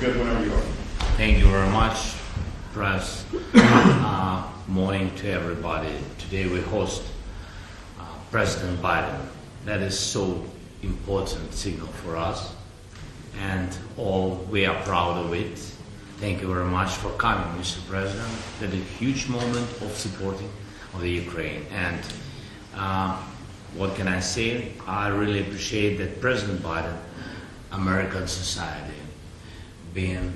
good whenever you are. Thank you very much, Press. Morning to everybody. Today we host President Biden. That is so important signal for us, and all we are proud of it. Thank you very much for coming, Mr. President. That is a huge moment of supporting of the Ukraine. And what can I say? I really appreciate that President Biden, American society, being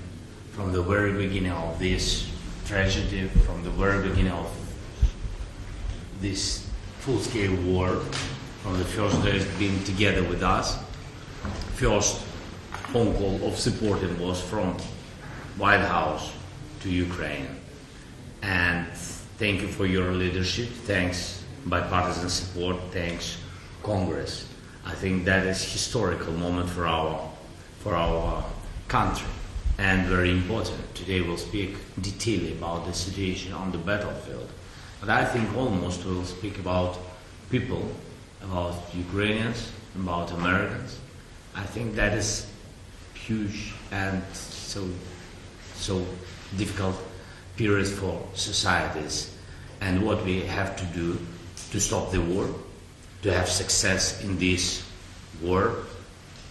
from the very beginning of this tragedy, from the very beginning of this full-scale war, from the first days being together with us. First phone call of supporting was from White House to Ukraine. And thank you for your leadership. Thanks bipartisan support. Thanks Congress. I think that is historical moment for our country, and very important. Today we'll speak detailedly about the situation on the battlefield. But I think almost we'll speak about people, about Ukrainians, about Americans. I think that is huge and so difficult period for societies, and what we have to do to stop the war, to have success in this war,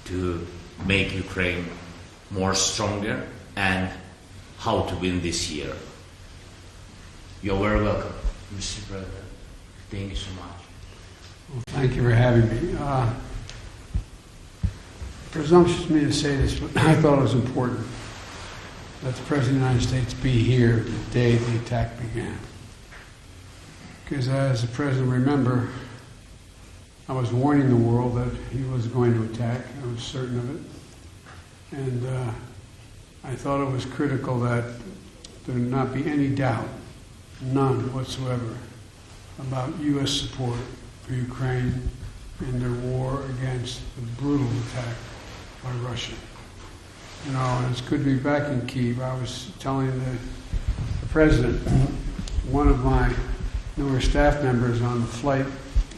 to make Ukraine more stronger, and how to win this year. You're very welcome, Mr. President. Thank you so much. Well, thank you for having me. Presumptuous of me to say this, but I thought it was important that the President of the United States be here the day the attack began. Because as the President remember, I was warning the world that he was going to attack. I was certain of it. And I thought it was critical that there not be any doubt, none whatsoever, about U.S. support for Ukraine in their war against the brutal attack by Russia. You know, and it's good to be back in Kyiv. I was telling the President, one of my newer staff members on the flight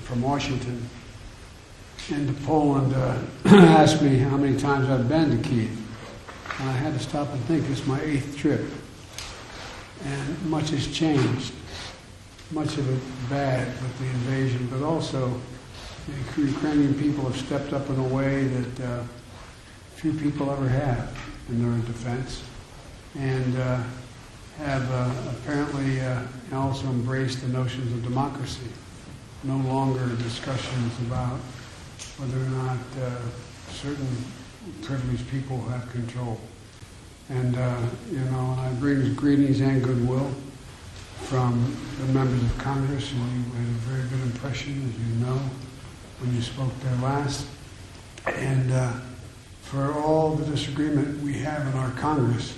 from Washington into Poland asked me how many times I've been to Kyiv. And I had to stop and think, it's my 8th trip. And much has changed. Much of it bad with the invasion, but also the Ukrainian people have stepped up in a way that few people ever have in their defense, and have apparently also embraced the notions of democracy. No longer discussions about whether or not certain privileged people have control. And, you know, and I bring greetings and goodwill from the members of Congress, and you had a very good impression, as you know, when you spoke there last. And for all the disagreement we have in our Congress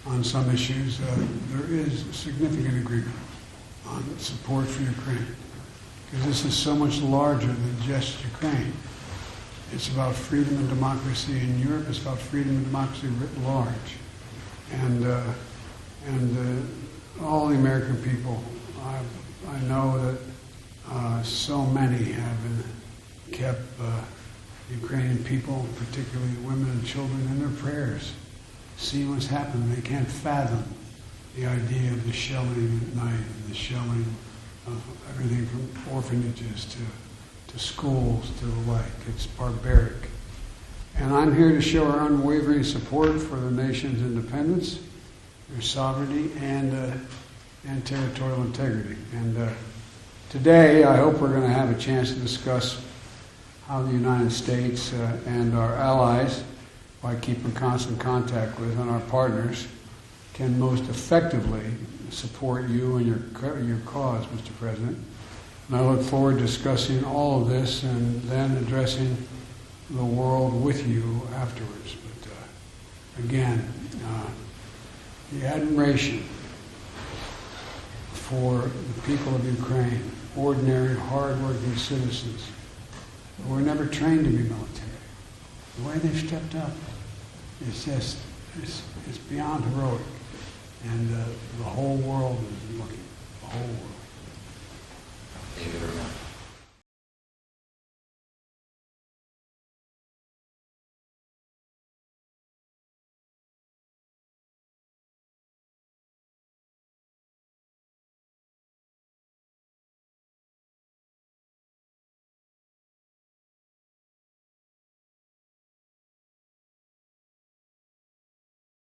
on some issues, there is significant agreement on support for Ukraine. Because this is so much larger than just Ukraine. It's about freedom and democracy in Europe. It's about freedom and democracy writ large. And all the American people, I know that so many have kept Ukrainian people, particularly women and children, in their prayers. See what's happening. They can't fathom the idea of the shelling at night, and the shelling of everything from orphanages to schools to the like. It's barbaric. And I'm here to show our unwavering support for the nation's independence, their sovereignty, and territorial integrity. And today, I hope we're going to have a chance to discuss how the United States and our allies, by keeping constant contact with, and our partners, can most effectively support you and your cause, Mr. President. And I look forward to discussing all of this and then addressing the world with you afterwards. But again, the admiration for the people of Ukraine, ordinary, hard-working citizens who were never trained to be military. The way they've stepped up is just, it's beyond heroic. And the whole world is looking, the whole world. Thank you very much.